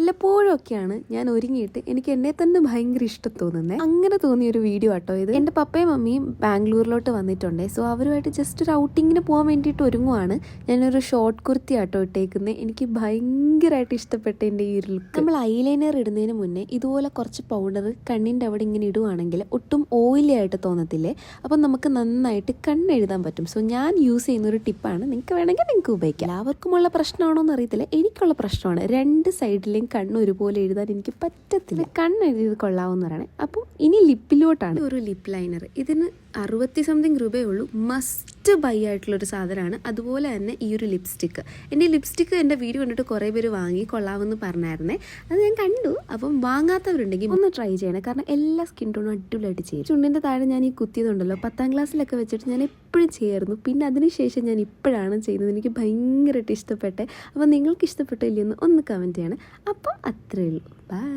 വല്ലപ്പോഴും ഒക്കെയാണ് ഞാൻ ഒരുങ്ങിയിട്ട് എനിക്ക് എന്നെ തന്നെ ഭയങ്കര ഇഷ്ടം തോന്നുന്നത്. അങ്ങനെ തോന്നിയൊരു വീഡിയോ ആട്ടോ ഇത്. എൻ്റെ പപ്പയും മമ്മിയും ബാംഗ്ലൂരിലോട്ട് വന്നിട്ടുണ്ട്. സോ അവരുമായിട്ട് ജസ്റ്റ് ഒരു ഔട്ടിങ്ങിന് പോകാൻ വേണ്ടിയിട്ട് ഒരുങ്ങുവാണ്. ഞാനൊരു ഷോർട്ട് കുർത്തി ആട്ടോ ഇട്ടേക്കുന്നത്. എനിക്ക് ഭയങ്കരമായിട്ട് ഇഷ്ടപ്പെട്ട എൻ്റെ ഈ ഒരു ലുക്ക്. നമ്മൾ ഐലൈനർ ഇടുന്നതിന് മുന്നേ ഇതുപോലെ കുറച്ച് പൗഡർ കണ്ണിൻ്റെ അവിടെ ഇങ്ങനെ ഇടുവാണെങ്കിൽ ഒട്ടും ഓയിലി ആയിട്ട് തോന്നത്തില്ലേ. അപ്പം നമുക്ക് നന്നായിട്ട് കണ്ണെഴുതാൻ പറ്റും. സോ ഞാൻ യൂസ് ചെയ്യുന്നൊരു ടിപ്പാണ്. നിങ്ങൾക്ക് വേണമെങ്കിൽ നിങ്ങൾക്ക് ഉപയോഗിക്കാം. എല്ലാവർക്കുമുള്ള പ്രശ്നമാണോ എന്ന് അറിയത്തില്ല, എനിക്കുള്ള പ്രശ്നമാണ്. രണ്ട് സൈഡിലെയും കണ്ണ് ഒരുപോലെ എഴുതാൻ എനിക്ക് പറ്റത്തില്ല. കണ്ണെഴുതിയത് കൊള്ളാവുന്നവരാണ്. അപ്പം ഇനി ലിപ്പിലോട്ടാണ്. ഒരു ലിപ്പ് ലൈനർ. ഇതിന് 60 സംതിങ് രൂപയേ ഉള്ളൂ. മസ്റ്റ് ബൈ ആയിട്ടുള്ളൊരു സാധനമാണ്. അതുപോലെ തന്നെ ഈ ഒരു ലിപ്സ്റ്റിക്ക്. എൻ്റെ ലിപ്സ്റ്റിക്ക് എൻ്റെ വീഡിയോ കണ്ടിട്ട് കുറേ പേര് വാങ്ങി കൊള്ളാമെന്ന് പറഞ്ഞായിരുന്നേ. അത് ഞാൻ കണ്ടു. അപ്പം വാങ്ങാത്തവരുണ്ടെങ്കിൽ ഒന്ന് ട്രൈ ചെയ്യണം. കാരണം എല്ലാ സ്കിൻ ടോണും അടിപൊളിയായിട്ട് ചെയ്യും. ചുണ്ടിൻ്റെ താഴെ ഞാൻ ഈ കുത്തിയതുണ്ടല്ലോ 10ാം ക്ലാസ്സിലൊക്കെ വെച്ചിട്ട് ഞാൻ എപ്പോഴും ചെയ്യായിരുന്നു. പിന്നെ അതിനുശേഷം ഞാൻ ഇപ്പോഴാണ് ചെയ്യുന്നത്. എനിക്ക് ഭയങ്കരമായിട്ട് ഇഷ്ടപ്പെട്ടെ. അപ്പോൾ നിങ്ങൾക്ക് ഇഷ്ടപ്പെട്ടില്ലെന്ന് ഒന്ന് കമൻറ്റ് ചെയ്യണം. അപ്പോൾ അത്രയേ ഉള്ളൂ. ബൈ.